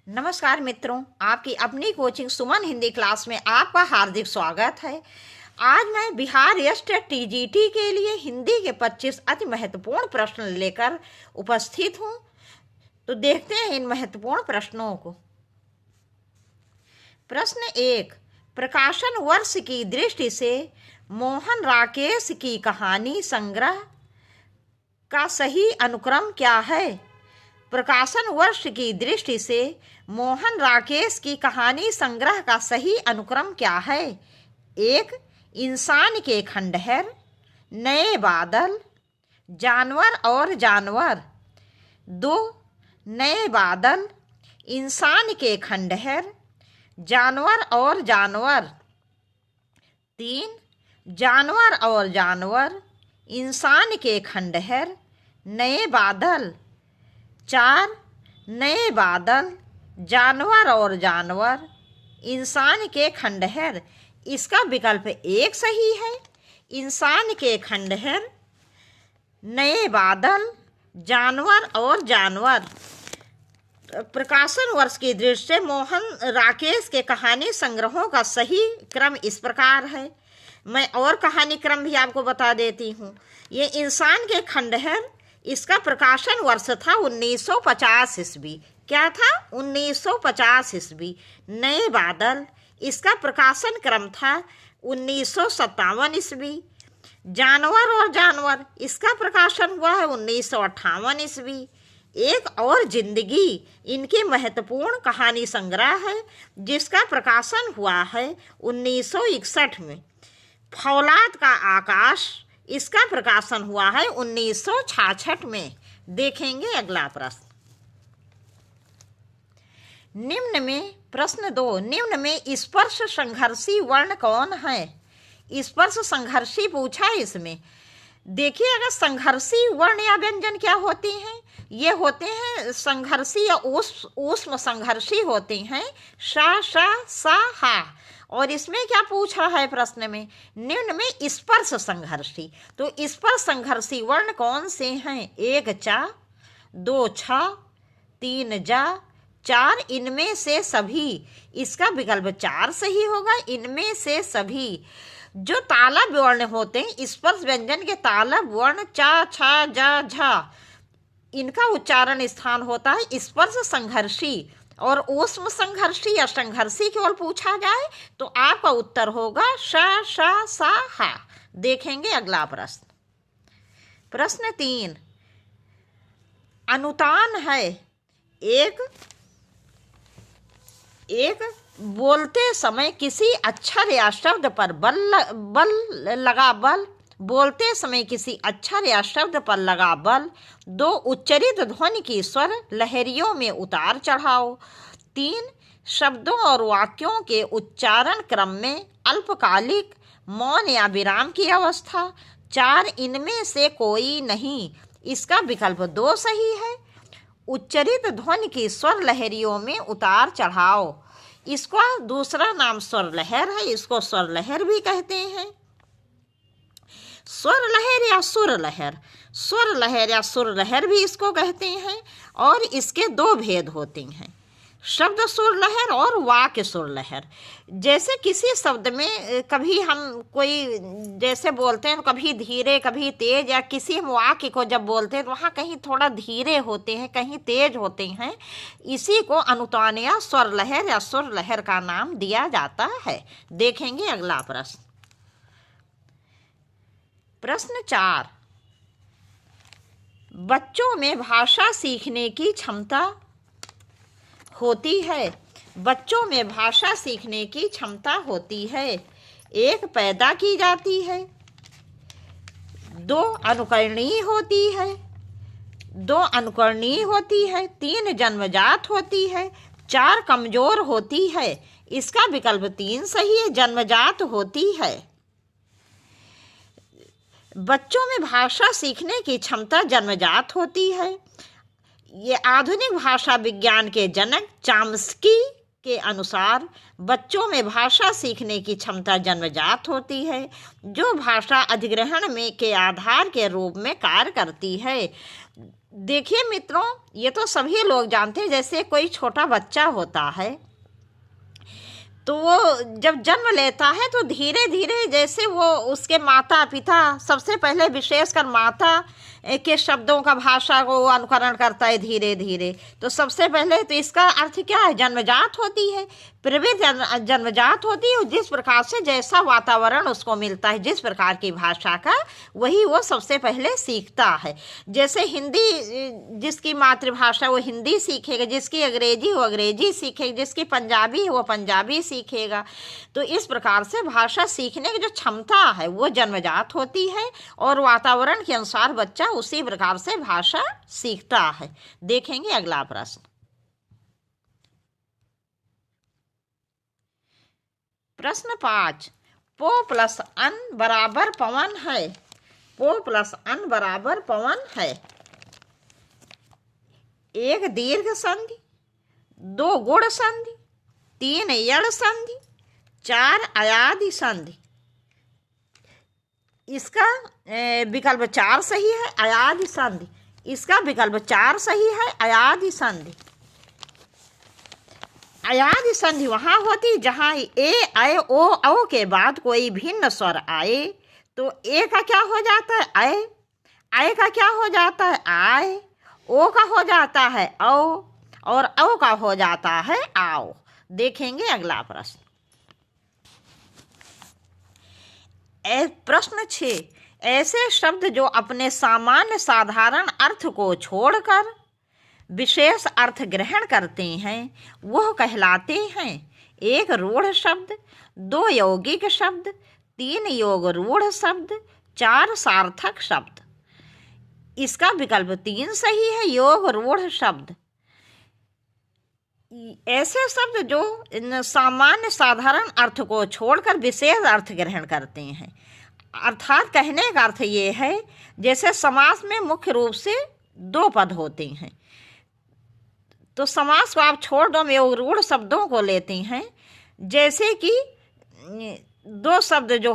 नमस्कार मित्रों, आपकी अपनी कोचिंग सुमन हिंदी क्लास में आपका हार्दिक स्वागत है। आज मैं बिहार स्टेट टीजीटी के लिए हिंदी के 25 अति महत्वपूर्ण प्रश्न लेकर उपस्थित हूँ। तो देखते हैं इन महत्वपूर्ण प्रश्नों को। प्रश्न 1, प्रकाशन वर्ष की दृष्टि से मोहन राकेश की कहानी संग्रह का सही अनुक्रम क्या है? प्रकाशन वर्ष की दृष्टि से मोहन राकेश की कहानी संग्रह का सही अनुक्रम क्या है? 1, इंसान के खंडहर, नए बादल, जानवर और जानवर। 2, नए बादल, इंसान के खंडहर, जानवर और जानवर। 3, जानवर और जानवर, इंसान के खंडहर, नए बादल। 4, नए बादल, जानवर और जानवर, इंसान के खंडहर। इसका विकल्प 1 सही है। इंसान के खंडहर, नए बादल, जानवर और जानवर। प्रकाशन वर्ष की दृष्टि से मोहन राकेश के कहानी संग्रहों का सही क्रम इस प्रकार है। मैं और कहानी क्रम भी आपको बता देती हूँ। ये इंसान के खंडहर, इसका प्रकाशन वर्ष था 1950 ईस्वी। क्या था? 1950 ईस्वी। नए बादल, इसका प्रकाशन क्रम था 1957 ईस्वी। जानवर और जानवर, इसका प्रकाशन हुआ है 1958 ईस्वी। एक और जिंदगी, इनकी महत्वपूर्ण कहानी संग्रह है जिसका प्रकाशन हुआ है 1961 में। फौलाद का आकाश, इसका प्रकाशन हुआ है 1966 में। देखेंगे अगला प्रश्न। निम्न में प्रश्न 2, निम्न में स्पर्श संघर्षी वर्ण कौन है? स्पर्श संघर्षी पूछा है इसमें। देखिए, अगर संघर्षी वर्ण या व्यंजन क्या होते हैं? ये होते हैं संघर्षी या ऊष्म संघर्षी होते हैं, श, श, स, हा। और इसमें क्या पूछा है प्रश्न में? निम्न में स्पर्श संघर्षी। तो स्पर्श संघर्षी वर्ण कौन से हैं? 1 च, 2 छ, 3 ज, 4 इनमें से सभी। इसका विकल्प 4 सही होगा, इनमें से सभी। जो तालब वर्ण होते हैं, स्पर्श व्यंजन के तालब वर्ण च, छ, ज, झ, इनका उच्चारण स्थान होता है स्पर्श संघर्षी। और ऊष्म संघर्षी या संघर्षी केवल पूछा जाए तो आपका उत्तर होगा श, श, स, हा। देखेंगे अगला प्रश्न। प्रश्न 3, अनुतान है। एक बोलते समय किसी अक्षर या शब्द पर बोलते समय किसी अक्षर या शब्द पर लगा बल। 2, उच्चरित ध्वनि की स्वर लहरियों में उतार चढ़ाव। 3, शब्दों और वाक्यों के उच्चारण क्रम में अल्पकालिक मौन या विराम की अवस्था। 4 इनमें से कोई नहीं। इसका विकल्प 2 सही है। उच्चरित ध्वनि की स्वर लहरियों में उतार चढ़ाव, इसका दूसरा नाम स्वर लहर है। इसको स्वर लहर भी कहते हैं। स्वर लहर या सुर लहर, स्वर लहर या सुर लहर भी इसको कहते हैं। और इसके 2 भेद होते हैं, शब्द सुर लहर और वाक्य सुर लहर। जैसे किसी शब्द में कभी हम कोई जैसे बोलते हैं, कभी धीरे कभी तेज, या किसी वाक्य को जब बोलते हैं तो वहाँ कहीं थोड़ा धीरे होते हैं, कहीं तेज होते हैं। इसी को अनुतान या स्वर लहर या सुर लहर का नाम दिया जाता है। देखेंगे अगला प्रश्न। प्रश्न 4, बच्चों में भाषा सीखने की क्षमता होती है। बच्चों में भाषा सीखने की क्षमता होती है। 1, पैदा की जाती है। 2, अनुकरणीय होती है। 3, जन्मजात होती है। 4, कमजोर होती है। इसका विकल्प 3 सही है, जन्मजात होती है। बच्चों में भाषा सीखने की क्षमता जन्मजात होती है। ये आधुनिक भाषा विज्ञान के जनक चॉम्स्की के अनुसार बच्चों में भाषा सीखने की क्षमता जन्मजात होती है, जो भाषा अधिग्रहण में के आधार के रूप में कार्य करती है। देखिए मित्रों, ये तो सभी लोग जानते हैं। जैसे कोई छोटा बच्चा होता है तो वो जब जन्म लेता है तो धीरे धीरे जैसे वो उसके माता पिता, सबसे पहले विशेषकर माता के शब्दों का, भाषा को वो अनुकरण करता है धीरे धीरे। तो सबसे पहले तो इसका अर्थ क्या है? जन्मजात होती है, प्रवृत्ति जन्मजात होती है। जिस प्रकार से जैसा वातावरण उसको मिलता है, जिस प्रकार की भाषा का, वही वो सबसे पहले सीखता है। जैसे हिंदी, जिसकी मातृभाषा वो हिंदी सीखेगा, जिसकी अंग्रेजी वो अंग्रेजी सीखेगा, जिसकी पंजाबी है वो पंजाबी सीखेगा। तो इस प्रकार से भाषा सीखने की जो क्षमता है वो जन्मजात होती है, और वातावरण के अनुसार बच्चा उसी प्रकार से भाषा सीखता है। देखेंगे अगला प्रश्न। प्रश्न 5, पो प्लस अन बराबर पवन है। पो प्लस अन बराबर पवन है। 1 दीर्घ संधि, 2 गुण संधि, 3 यड़ संधि, 4 अयादि संधि। इसका विकल्प 4 सही है, अयादि संधि। इसका विकल्प 4 सही है, अयादि संधि। अयादि संधि वहाँ होती जहाँ ए, ऐ, ओ, औ के बाद कोई भिन्न स्वर आए। तो ए का क्या हो जाता है? ऐ। ऐ का क्या हो जाता है? आय। ओ का हो जाता है औ, और औ का हो जाता है आओ। देखेंगे अगला प्रश्न। प्रश्न 6, ऐसे शब्द जो अपने सामान्य साधारण अर्थ को छोड़कर विशेष अर्थ ग्रहण करते हैं वह कहलाते हैं। 1 रूढ़ शब्द, 2 यौगिक शब्द, 3 योग रूढ़ शब्द, 4 सार्थक शब्द। इसका विकल्प 3 सही है, योग रूढ़ शब्द। ऐसे शब्द जो सामान्य साधारण अर्थ को छोड़कर विशेष अर्थ ग्रहण करते हैं। अर्थात कहने का अर्थ ये है, जैसे समास में मुख्य रूप से 2 पद होते हैं, तो समास को आप छोड़ दो, योग रूढ़ शब्दों को लेते हैं। जैसे कि 2 शब्द जो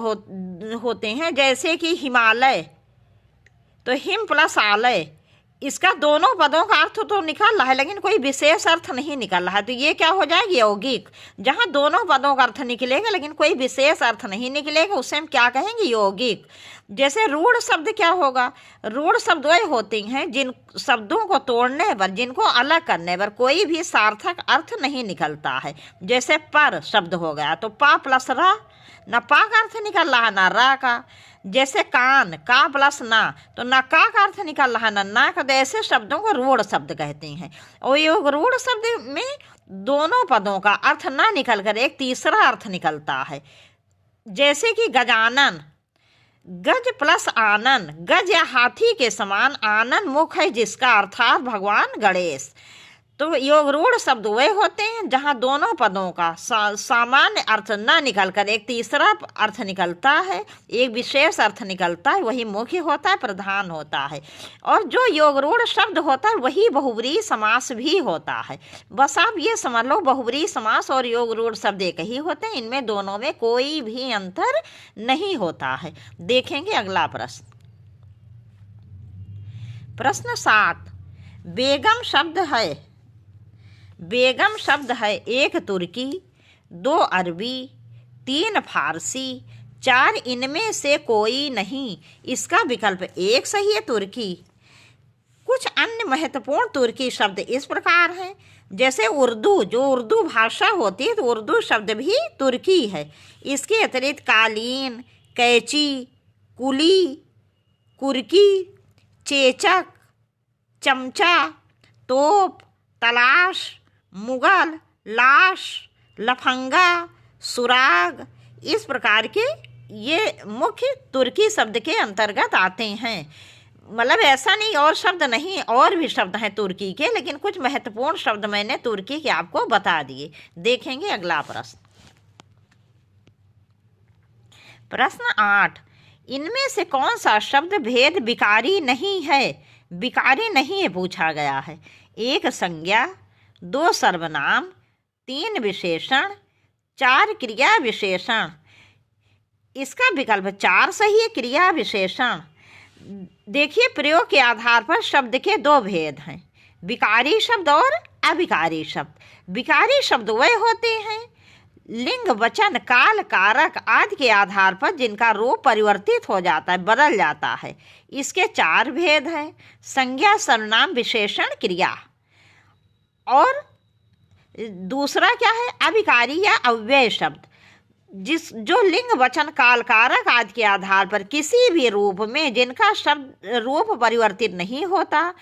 होते हैं, जैसे कि हिमालय, तो हिम प्लस आलय, इसका दोनों पदों का अर्थ तो निकल रहा है लेकिन कोई विशेष अर्थ नहीं निकल रहा है। तो ये क्या हो जाएगी? यौगिक। जहाँ दोनों पदों का अर्थ निकलेगा लेकिन कोई विशेष अर्थ नहीं निकलेगा, उसे हम क्या कहेंगे? यौगिक। जैसे रूढ़ शब्द क्या होगा? रूढ़ शब्द वही होते हैं जिन शब्दों को तोड़ने पर, जिनको अलग करने पर कोई भी सार्थक अर्थ नहीं निकलता है। जैसे पर शब्द हो गया तो पा प्लस रा, न पा का अर्थ निकल रहा ना रा का। जैसे कान, का प्लस ना, तो न का अर्थ निकल रहा ना का। तो ऐसे शब्दों को रूढ़ शब्द कहते हैं। और योग रूढ़ शब्द में दोनों पदों का अर्थ ना निकल कर एक तीसरा अर्थ निकलता है। जैसे कि गजानन, गज प्लस आनन, गज या हाथी के समान, आनन मुख है जिसका, अर्थात भगवान गणेश। तो योग रूढ़ शब्द वे होते हैं जहाँ दोनों पदों का सामान्य अर्थ न निकलकर एक तीसरा अर्थ निकलता है, एक विशेष अर्थ निकलता है, वही मुख्य होता है, प्रधान होता है। और जो योग रूढ़ शब्द होता है वही बहुब्रीहि समास भी होता है। बस आप ये समझ लो, बहुब्रीहि समास और योग रूढ़ शब्द एक ही होते हैं, इनमें दोनों में कोई भी अंतर नहीं होता है। देखेंगे अगला प्रश्न। प्रश्न 7, बेगम शब्द है। बेगम शब्द है 1 तुर्की, 2 अरबी, 3 फारसी, 4 इनमें से कोई नहीं। इसका विकल्प 1 सही है, तुर्की। कुछ अन्य महत्वपूर्ण तुर्की शब्द इस प्रकार हैं, जैसे उर्दू, जो उर्दू भाषा होती है तो उर्दू शब्द भी तुर्की है। इसके अतिरिक्त कालीन, कैची, कुली, कुर्की, चेचक, चमचा, तोप, तलाश, मुगल, लाश, लफंगा, सुराग, इस प्रकार के ये मुख्य तुर्की शब्द के अंतर्गत आते हैं। मतलब ऐसा नहीं और शब्द नहीं, और भी शब्द हैं तुर्की के, लेकिन कुछ महत्वपूर्ण शब्द मैंने तुर्की के आपको बता दिए। देखेंगे अगला प्रश्न। प्रश्न 8, इनमें से कौन सा शब्द भेद विकारी नहीं है? विकारी नहीं है पूछा गया है। 1 संज्ञा, 2 सर्वनाम, 3 विशेषण, 4 क्रिया विशेषण। इसका विकल्प 4 सही है, क्रिया विशेषण। देखिए, प्रयोग के आधार पर शब्द के दो भेद हैं, विकारी शब्द और अविकारी शब्द। विकारी शब्द वह होते हैं लिंग, वचन, काल, कारक आदि के आधार पर जिनका रूप परिवर्तित हो जाता है, बदल जाता है। इसके चार भेद हैं, संज्ञा, सर्वनाम, विशेषण, क्रिया। और दूसरा क्या है, अविकारी या अव्यय शब्द, जो लिंग, वचन, काल, कारक आदि के आधार पर किसी भी रूप में जिनका शब्द रूप परिवर्तित नहीं होता,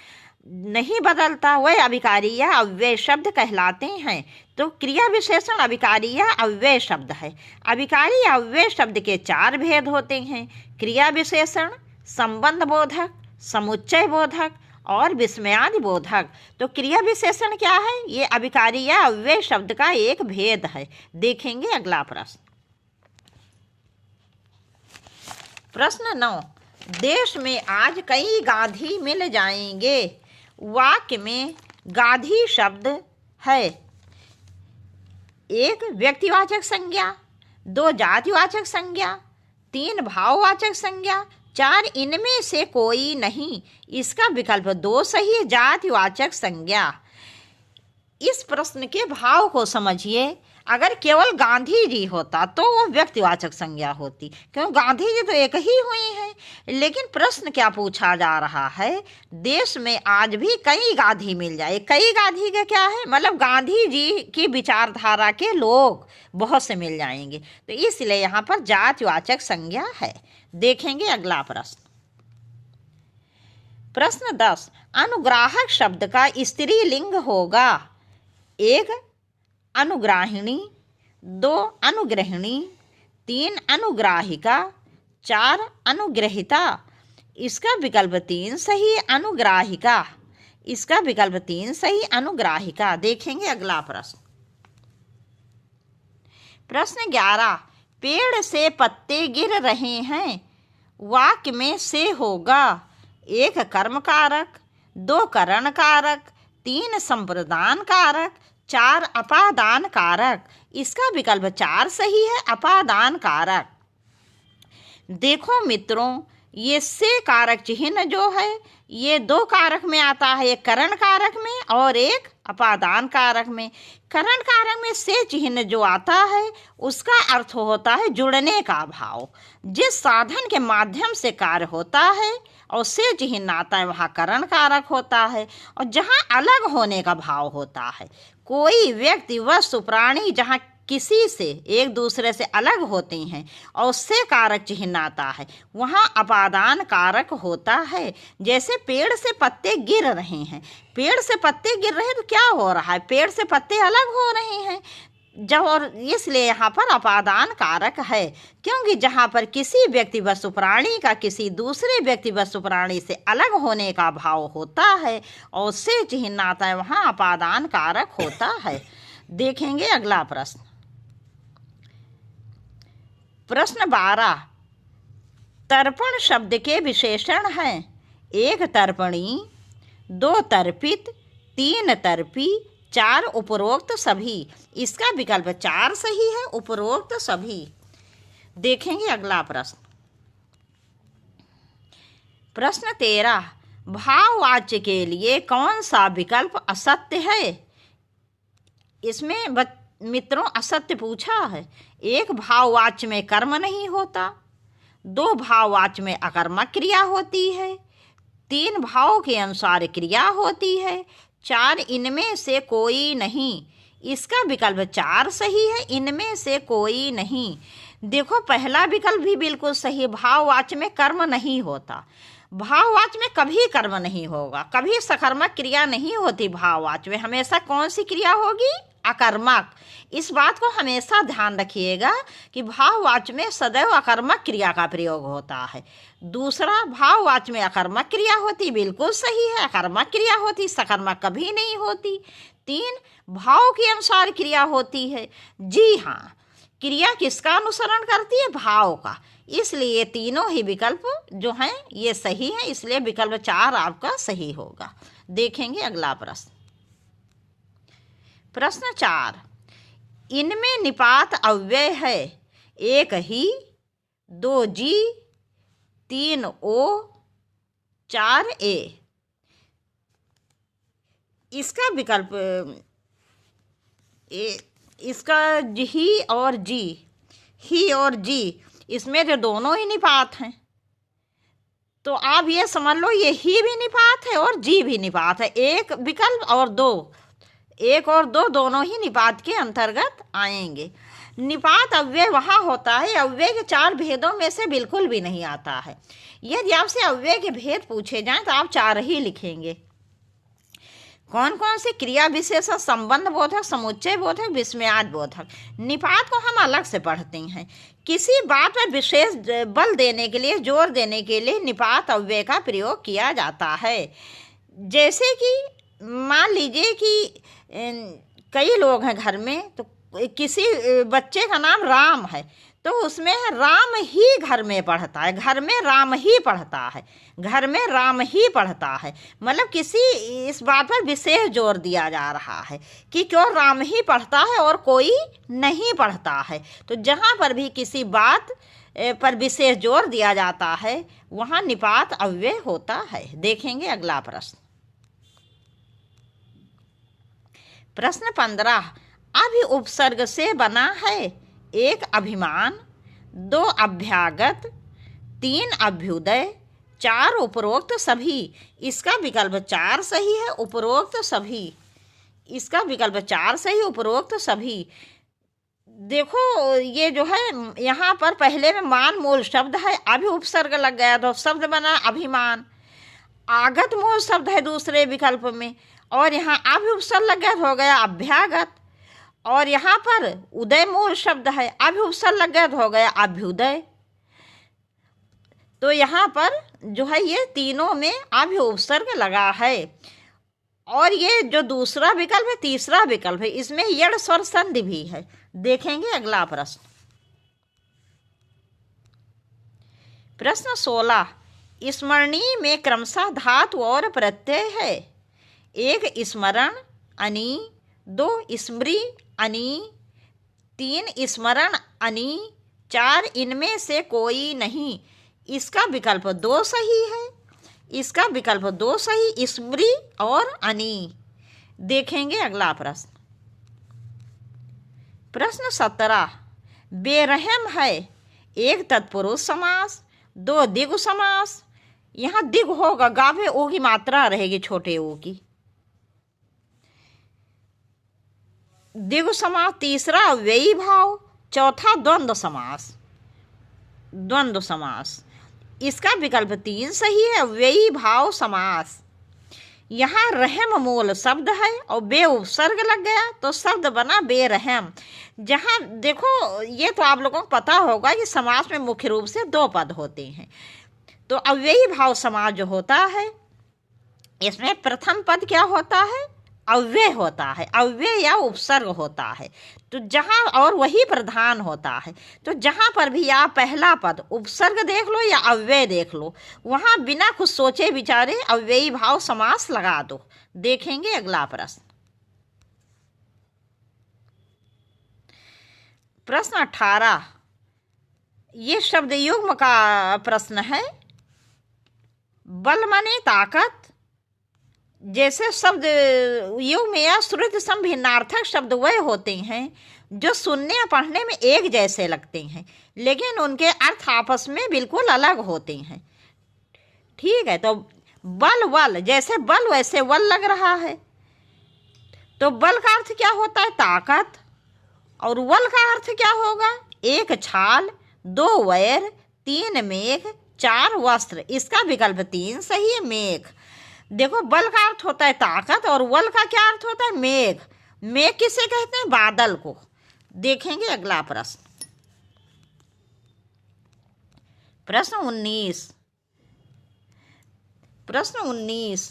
नहीं बदलता, वह अविकारी या अव्यय शब्द कहलाते हैं। तो क्रिया विशेषण अविकारी या अव्यय शब्द है। अविकारी या अव्यय शब्द के चार भेद होते हैं, क्रिया विशेषण, संबंध बोधक, समुच्चय बोधक और विस्मयादि बोधक। तो क्रिया विशेषण क्या है, ये अविकारी या अव्यय शब्द का एक भेद है। देखेंगे अगला प्रश्न। प्रश्न 9, देश में आज कई गाधी मिल जाएंगे। वाक्य में गाधी शब्द है, एक व्यक्तिवाचक संज्ञा, दो जातिवाचक संज्ञा, तीन भाववाचक संज्ञा, चार इनमें से कोई नहीं। इसका विकल्प दो सही है, जातिवाचक संज्ञा। इस प्रश्न के भाव को समझिए। अगर केवल गांधी जी होता तो वो व्यक्तिवाचक संज्ञा होती, क्योंकि गांधी जी तो एक ही हुई हैं। लेकिन प्रश्न क्या पूछा जा रहा है, देश में आज भी कई गांधी मिल जाए। कई गांधी का क्या है, मतलब गांधी जी की विचारधारा के लोग बहुत से मिल जाएंगे, तो इसलिए यहाँ पर जातिवाचक संज्ञा है। देखेंगे अगला प्रश्न। प्रश्न 10, अनुग्राहक शब्द का स्त्रीलिंग होगा। एक अनुग्राहिणी, दो अनुग्रहिणी, तीन अनुग्राहिका, चार अनुग्रहिता। इसका विकल्प 3 सही, अनुग्राहिका। इसका विकल्प 3 सही, अनुग्राहिका। देखेंगे अगला प्रश्न। प्रश्न 11, पेड़ से पत्ते गिर रहे हैं। वाक्य में से होगा, एक कर्म कारक, दो करण कारक, तीन संप्रदान कारक, चार अपादान कारक। इसका विकल्प 4 सही है, अपादान कारक। देखो मित्रों, ये से कारक चिन्ह जो है ये दो कारक में आता है, एक करण कारक में और एक अपादान कारक में। करण कारक में से चिन्ह जो आता है उसका अर्थ होता है जुड़ने का भाव। जिस साधन के माध्यम से कार्य होता है और से चिन्ह आता है वहाँ करण कारक होता है, और जहाँ अलग होने का भाव होता है, कोई व्यक्ति, वस्तु, प्राणी जहाँ किसी से एक दूसरे से अलग होते हैं और से कारक चिन्ह आता है, वहाँ अपादान कारक होता है। जैसे पेड़ से पत्ते गिर रहे हैं, पेड़ से पत्ते गिर रहे हैं तो क्या हो रहा है, पेड़ से पत्ते अलग हो रहे हैं जब, और इसलिए यहाँ पर अपादान कारक है, क्योंकि जहाँ पर किसी व्यक्ति वस्तु प्राणी का किसी दूसरे व्यक्ति वस्तु प्राणी से अलग होने का भाव होता है और से चिन्ह आता है, वहाँ अपादान कारक होता है। देखेंगे अगला प्रश्न। प्रश्न 12, तर्पण शब्द के विशेषण हैं। एक तर्पणी, दो तर्पित, तीन तर्पी, चार उपरोक्त सभी। इसका विकल्प 4 सही है, उपरोक्त सभी। देखेंगे अगला प्रश्न। प्रश्न 13, भाववाच्य के लिए कौन सा विकल्प असत्य है। इसमें मित्रों असत्य पूछा है। एक, भाववाच्य में कर्म नहीं होता, दो, भाववाच्य में अकर्मक क्रिया होती है, तीन, भाव के अनुसार क्रिया होती है, चार, इनमें से कोई नहीं। इसका विकल्प 4 सही है, इनमें से कोई नहीं। देखो पहला विकल्प भी बिल्कुल सही है, भाववाच्य में कर्म नहीं होता। भाववाच्य में कभी कर्म नहीं होगा, कभी सकर्मक क्रिया नहीं होती। भाववाच्य में हमेशा कौन सी क्रिया होगी, अकर्मक। इस बात को हमेशा ध्यान रखिएगा कि भाववाच्य में सदैव अकर्मक क्रिया का प्रयोग होता है। दूसरा, भाववाच्य में अकर्मक क्रिया होती, बिल्कुल सही है, अकर्मक क्रिया होती, सकर्मक कभी नहीं होती। तीन, भाव के अनुसार क्रिया होती है। जी हाँ, क्रिया किसका अनुसरण करती है, भाव का। इसलिए तीनों ही विकल्प जो हैं ये सही हैं, इसलिए विकल्प 4 आपका सही होगा। देखेंगे अगला प्रश्न। प्रश्न 4, इनमें निपात अव्यय है। एक ही, दो जी, तीन ओ, 4A। इसका विकल्प इसका ही और जी, इसमें जो दोनों ही निपात हैं, तो आप ये समझ लो ये ही भी निपात है और जी भी निपात है। एक और दो दोनों ही निपात के अंतर्गत आएंगे। निपात अव्यय वहाँ होता है अव्यय के 4 भेदों में से बिल्कुल भी नहीं आता है। यदि आपसे अव्यय के भेद पूछे जाएं तो आप 4 ही लिखेंगे। कौन कौन से? क्रिया विशेषण, संबंध बोधक, समुच्चय बोधक, विस्मयाद बोधक। निपात को हम अलग से पढ़ते हैं। किसी बात पर विशेष बल देने के लिए, जोर देने के लिए निपात अव्यय का प्रयोग किया जाता है। जैसे कि मान लीजिए कि कई लोग हैं घर में, तो किसी बच्चे का नाम राम है, तो उसमें राम ही घर में पढ़ता है, घर में राम ही पढ़ता है, घर में राम ही पढ़ता है। मतलब किसी इस बात पर विशेष जोर दिया जा रहा है कि क्यों राम ही पढ़ता है और कोई नहीं पढ़ता है। तो जहाँ पर भी किसी बात पर विशेष जोर दिया जाता है वहाँ निपात अव्यय होता है। देखेंगे अगला प्रश्न। प्रश्न 15। अभि उपसर्ग से बना है 1 अभिमान, 2 अभ्यागत, 3 अभ्युदय, 4 उपरोक्त सभी। इसका विकल्प 4 सही है, उपरोक्त सभी। इसका विकल्प 4 सही, उपरोक्त सभी। देखो ये जो है यहाँ पर पहले में मान मूल शब्द है, अभी उपसर्ग लग गया तो शब्द बना अभिमान। आगत मूल शब्द है दूसरे विकल्प में, और यहाँ अभी उपसर्ग लग गया तो हो गया अभ्यागत। और यहाँ पर उदय मूल शब्द है, अभी उपसर्ग लग गया तो हो गया अभ्युदय। तो यहाँ पर जो है ये तीनों में अभी उपसर्ग लगा है। और ये जो दूसरा विकल्प है, तीसरा विकल्प है, इसमें यड़ स्वर संधि भी है। देखेंगे अगला प्रश्न। प्रश्न 16। स्मरणी में क्रमशः धातु और प्रत्यय है। 1 स्मरण अनि, 2 स्मृ अनि, 3 स्मरण अनि, 4 इनमें से कोई नहीं। इसका विकल्प 2 सही है। इसका विकल्प 2 सही, स्मृ और अनि। देखेंगे अगला प्रश्न। प्रश्न 17। बेरहम है 1 तत्पुरुष समास, 2 द्विगु समास। यहाँ द्विगु होगा, गावे ओ की मात्रा रहेगी, छोटे ओ की। द्विगु समास, तीसरा अव्ययी भाव, चौथा द्वंद्व समास। द्वंद्व समास, इसका विकल्प 3 सही है, अव्ययी भाव समास। यहाँ रहम मूल शब्द है और बे उपसर्ग लग गया तो शब्द बना बेरहम। जहाँ देखो ये तो आप लोगों को पता होगा कि समास में मुख्य रूप से 2 पद होते हैं। तो अव्ययी भाव समास जो होता है इसमें प्रथम पद क्या होता है? अव्यय होता है, अव्यय या उपसर्ग होता है। तो जहाँ और वही प्रधान होता है। तो जहाँ पर भी आप पहला पद उपसर्ग देख लो या अव्यय देख लो, वहाँ बिना कुछ सोचे विचारे अव्ययी भाव समास लगा दो। देखेंगे अगला प्रश्न। प्रश्न 18। ये शब्द युग्म का प्रश्न है। बल माने ताकत। जैसे शब्द युग्म या श्रुति सम भिन्नार्थक शब्द वह होते हैं जो सुनने या पढ़ने में एक जैसे लगते हैं लेकिन उनके अर्थ आपस में बिल्कुल अलग होते हैं। ठीक है, तो बल वल, जैसे बल वैसे वल लग रहा है। तो बल का अर्थ क्या होता है? ताकत। और वल का अर्थ क्या होगा? 1 छाल, 2 वैर, 3 मेघ, 4 वस्त्र। इसका विकल्प 3 सही है, मेघ। देखो बल का अर्थ होता है ताकत और वल का क्या अर्थ होता है? मेघ। मेघ किसे कहते हैं? बादल को। देखेंगे अगला प्रश्न। प्रश्न 19। प्रश्न 19।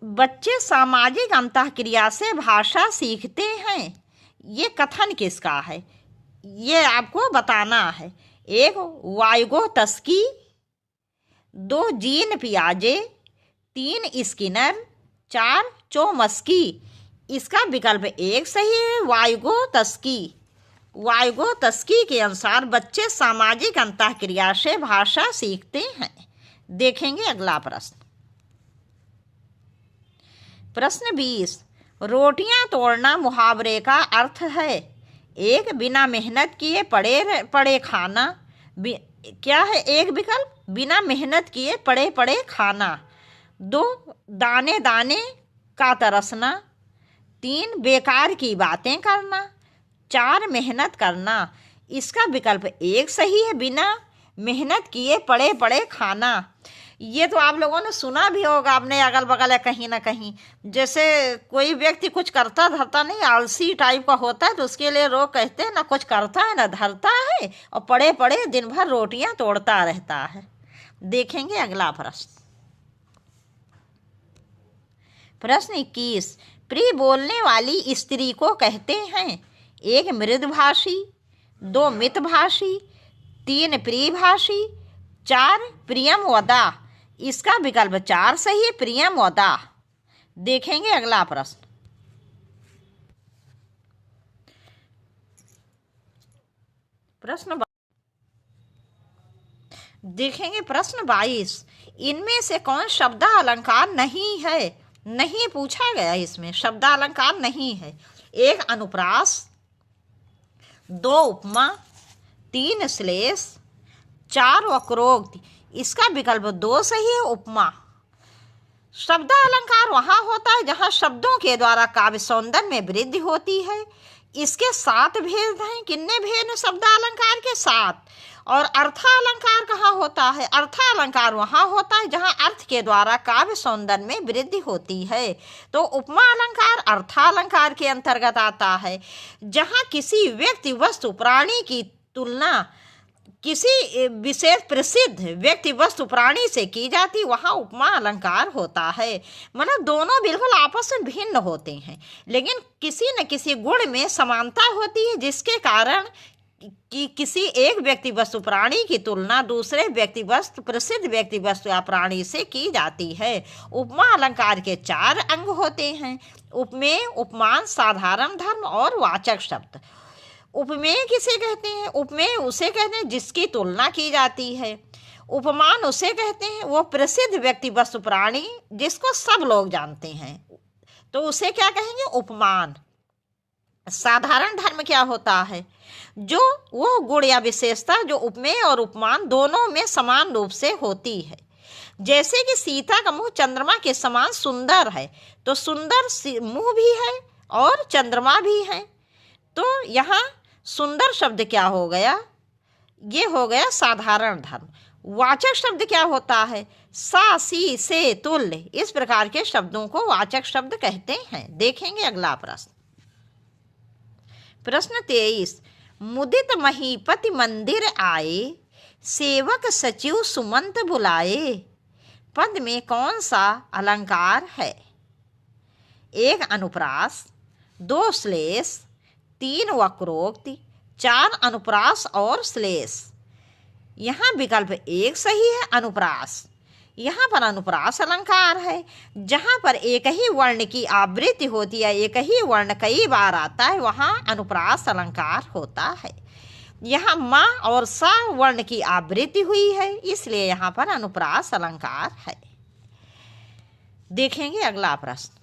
बच्चे सामाजिक अंतःक्रिया से भाषा सीखते हैं। ये कथन किसका है? ये आपको बताना है। 1 वाइगो तस्की, 2 जीन पियाजे, 3 स्किनर, 4 चोमस्की। इसका विकल्प 1 सही है, वाइगो तस्की। वाइगोत्स्की के अनुसार बच्चे सामाजिक अंतःक्रिया से भाषा सीखते हैं। देखेंगे अगला प्रश्न। प्रश्न 20, रोटियां तोड़ना मुहावरे का अर्थ है। 1, बिना मेहनत किए पड़े पड़े खाना। क्या है एक विकल्प? बिना मेहनत किए पड़े पड़े खाना। 2, दाने दाने का तरसना। 3, बेकार की बातें करना। 4, मेहनत करना। इसका विकल्प 1 सही है, बिना मेहनत किए पड़े पड़े खाना। ये तो आप लोगों ने सुना भी होगा अपने अगल बगल है कहीं ना कहीं। जैसे कोई व्यक्ति कुछ करता धरता नहीं, आलसी टाइप का होता है, तो उसके लिए लोग कहते हैं ना कुछ करता है ना धरता है, और पड़े पड़े दिन भर रोटियां तोड़ता रहता है। देखेंगे अगला प्रश्न। प्रश्न 21, प्रिय बोलने वाली स्त्री को कहते हैं। 1, मृदुभाषी। 2, मितभाषी। 3, प्रियभाषी। 4, प्रियम वदा। इसका विकल्प 4 सही है, प्रियम वदा। देखेंगे अगला प्रश्न। देखेंगे प्रश्न 22, इनमें से कौन शब्द अलंकार नहीं है? नहीं पूछा गया, इसमें शब्द अलंकार नहीं है। 1, अनुप्रास। 2, उपमा। 3, श्लेष। 4, वक्रोक्ति। इसका विकल्प 2 सही है, उपमा। शब्द अलंकार वहां होता है जहां शब्दों के द्वारा काव्य सौंदर्य में वृद्धि होती है। इसके 7 भेद हैं। कितने भेद हैं शब्द अलंकार के? 7। और अर्थालंकार कहाँ होता है? अर्थालंकार वहां होता है जहां अर्थ के द्वारा काव्य सौंदर्य में वृद्धि होती है। तो उपमा अलंकार अर्थालंकार के अंतर्गत आता है। जहां किसी व्यक्ति वस्तु प्राणी की तुलना किसी विशेष प्रसिद्ध व्यक्ति वस्तु प्राणी से की जाती, वहाँ उपमा अलंकार होता है। मतलब दोनों बिल्कुल आपस में भिन्न होते हैं, लेकिन किसी न किसी गुण में समानता होती है, जिसके कारण कि किसी एक व्यक्ति वस्तु प्राणी की तुलना दूसरे व्यक्ति वस्तु प्रसिद्ध व्यक्ति वस्तु या प्राणी से की जाती है। उपमा अलंकार के 4 अंग होते हैं: उपमेय, उपमान, साधारण धर्म और वाचक शब्द। उपमेय किसे कहते हैं? उपमेय उसे कहते हैं जिसकी तुलना की जाती है। उपमान उसे कहते हैं वो प्रसिद्ध व्यक्ति वस्तु प्राणी जिसको सब लोग जानते हैं, तो उसे क्या कहेंगे? उपमान। साधारण धर्म क्या होता है? जो वो गुण या विशेषता जो उपमेय और उपमान दोनों में समान रूप से होती है। जैसे कि सीता का मुंह चंद्रमा के समान सुंदर है, तो सुंदर मुंह भी है और चंद्रमा भी है। तो यहाँ सुंदर शब्द क्या हो गया? ये हो गया साधारण धर्म। वाचक शब्द क्या होता है? सा, सी, से, तुल्य, इस प्रकार के शब्दों को वाचक शब्द कहते हैं। देखेंगे अगला प्रश्न। प्रश्न 23, मुदित महीपति मंदिर आए, सेवक सचिव सुमंत बुलाए। पद में कौन सा अलंकार है? 1, अनुप्रास। 2, श्लेष। 3, वक्रोक्ति। 4, अनुप्रास और श्लेष। यहाँ विकल्प 1 सही है, अनुप्रास। यहाँ पर अनुप्रास अलंकार है। जहाँ पर एक ही वर्ण की आवृत्ति होती है, एक ही वर्ण कई बार आता है, वहाँ अनुप्रास अलंकार होता है। यहाँ माँ और सा वर्ण की आवृत्ति हुई है, इसलिए यहाँ पर अनुप्रास अलंकार है। देखेंगे अगला प्रश्न।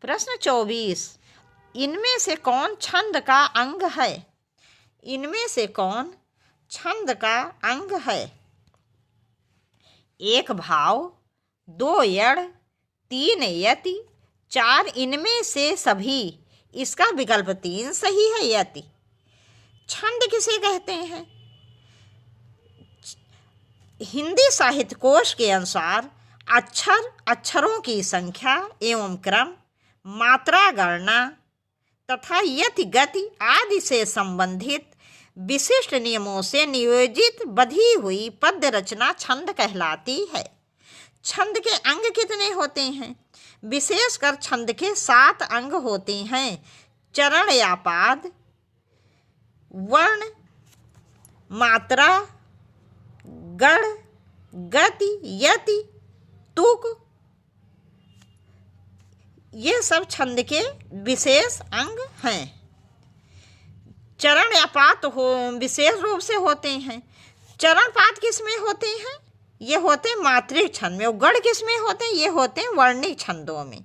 प्रश्न 24, इनमें से कौन छंद का अंग है? इनमें से कौन छंद का अंग है? 1, भाव। 2, यड़। 3, यति। 4, इनमें से सभी। इसका विकल्प 3 सही है, यति। छंद किसे कहते हैं? हिंदी साहित्य कोश के अनुसार अक्षरों की संख्या एवं क्रम, मात्रा गणना तथा यति गति आदि से संबंधित विशिष्ट नियमों से नियोजित बधी हुई पद्य रचना छंद कहलाती है। छंद के अंग कितने होते हैं? विशेषकर छंद के 7 अंग होते हैं: चरण या पाद, वर्ण, मात्रा, गण, गति, यति, तुक। ये सब छंद के विशेष अंग हैं। चरण या पात हो विशेष रूप से होते हैं। चरण पात किस में होते हैं? ये होते हैं मात्रिक छंद में। और गढ़ किस में होते हैं? ये होते हैं वर्णिक छंदों में।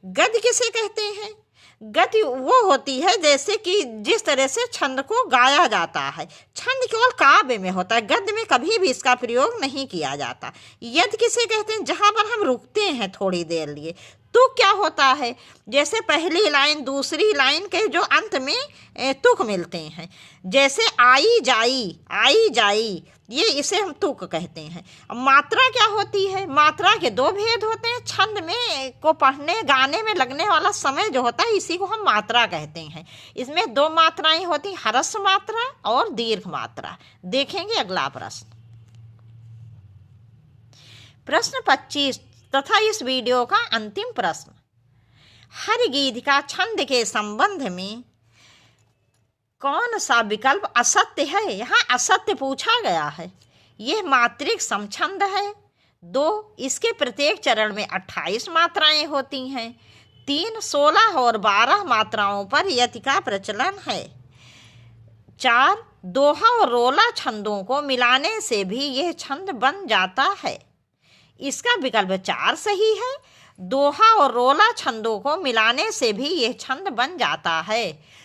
गद्य किसे कहते हैं? गति वो होती है जैसे कि जिस तरह से छंद को गाया जाता है। छंद केवल काव्य में होता है, गद्य में कभी भी इसका प्रयोग नहीं किया जाता। यद्य किसे कहते हैं? जहाँ पर हम रुकते हैं थोड़ी देर लिए। तुक क्या होता है? जैसे पहली लाइन दूसरी लाइन के जो अंत में तुक मिलते हैं, जैसे आई जाई, ये इसे हम तुक कहते हैं। अब मात्रा क्या होती है? मात्रा के दो भेद होते हैं। छंद में को पढ़ने गाने में लगने वाला समय जो होता है इसी को हम मात्रा कहते हैं। इसमें दो मात्राएं होती, ह्रस्व मात्रा और दीर्घ मात्रा। देखेंगे अगला प्रश्न। प्रश्न 25 तथा इस वीडियो का अंतिम प्रश्न। हर गीत का छंद के संबंध में कौन सा विकल्प असत्य है? यहाँ असत्य पूछा गया है। यह मात्रिक समछंद है। 2, इसके प्रत्येक चरण में 28 मात्राएं होती हैं। 3, 16 और 12 मात्राओं पर यति का प्रचलन है। 4, दोहा और रोला छंदों को मिलाने से भी यह छंद बन जाता है। इसका विकल्प 4 सही है। दोहा और रोला छंदों को मिलाने से भी यह छंद बन जाता है।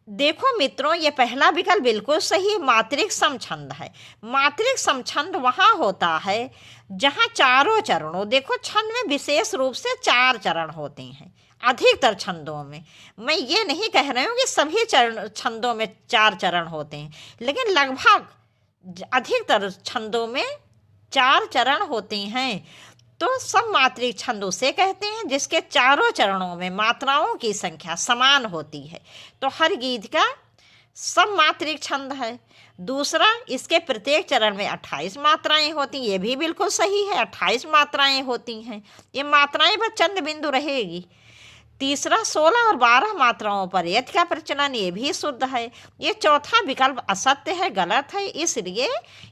देखो मित्रों, ये पहला विकल्प बिल्कुल सही, मात्रिक समछंद है। मात्रिक समछंद वहाँ होता है जहाँ चारों चरणों, देखो छंद में विशेष रूप से 4 चरण होते हैं अधिकतर छंदों में। मैं ये नहीं कह रही हूँ कि सभी छंदों में 4 चरण होते हैं, लेकिन लगभग अधिकतर छंदों में 4 चरण होते हैं। तो सब मात्रिक छंद उसे कहते हैं जिसके चारों चरणों में मात्राओं की संख्या समान होती है। तो हर गीत का सब मात्रिक छंद है। दूसरा, इसके प्रत्येक चरण में 28 मात्राएं होती, ये भी बिल्कुल सही है, 28 मात्राएं होती हैं। ये मात्राएं पर चंद बिंदु रहेगी। तीसरा, 16 और 12 मात्राओं पर यति का प्रचलन, ये भी शुद्ध है। ये चौथा विकल्प असत्य है, गलत है, इसलिए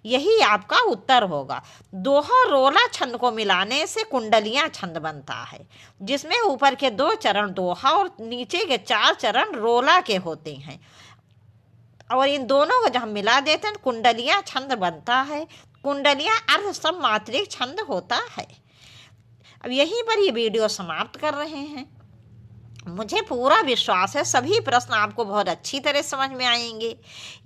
यही आपका उत्तर होगा। दोहा और रोला छंद को मिलाने से कुंडलियां छंद बनता है, जिसमें ऊपर के 2 चरण दोहा और नीचे के 4 चरण रोला के होते हैं। और इन दोनों को जब हम मिला देते हैं कुंडलियां छंद बनता है। कुंडलियां अर्ध सब मात्रिक छंद होता है। अब यहीं पर ये वीडियो समाप्त कर रहे हैं। मुझे पूरा विश्वास है सभी प्रश्न आपको बहुत अच्छी तरह समझ में आएंगे।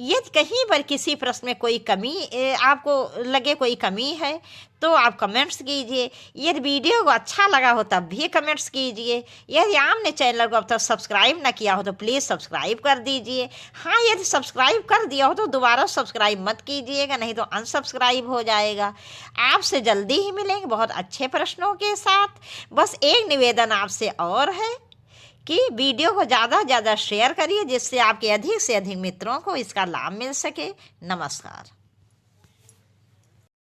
यदि कहीं पर किसी प्रश्न में कोई कमी आपको लगे, कोई कमी है, तो आप कमेंट्स कीजिए। यदि वीडियो को अच्छा लगा हो तब भी कमेंट्स कीजिए। यदि आपने चैनल को अब तक सब्सक्राइब ना किया हो तो प्लीज़ सब्सक्राइब कर दीजिए। हाँ, यदि सब्सक्राइब कर दिया हो तो दोबारा सब्सक्राइब मत कीजिएगा, नहीं तो अनसब्सक्राइब हो जाएगा। आपसे जल्दी ही मिलेंगे बहुत अच्छे प्रश्नों के साथ। बस एक निवेदन आपसे और है कि वीडियो को ज़्यादा से ज़्यादा शेयर करिए, जिससे आपके अधिक से अधिक मित्रों को इसका लाभ मिल सके। नमस्कार।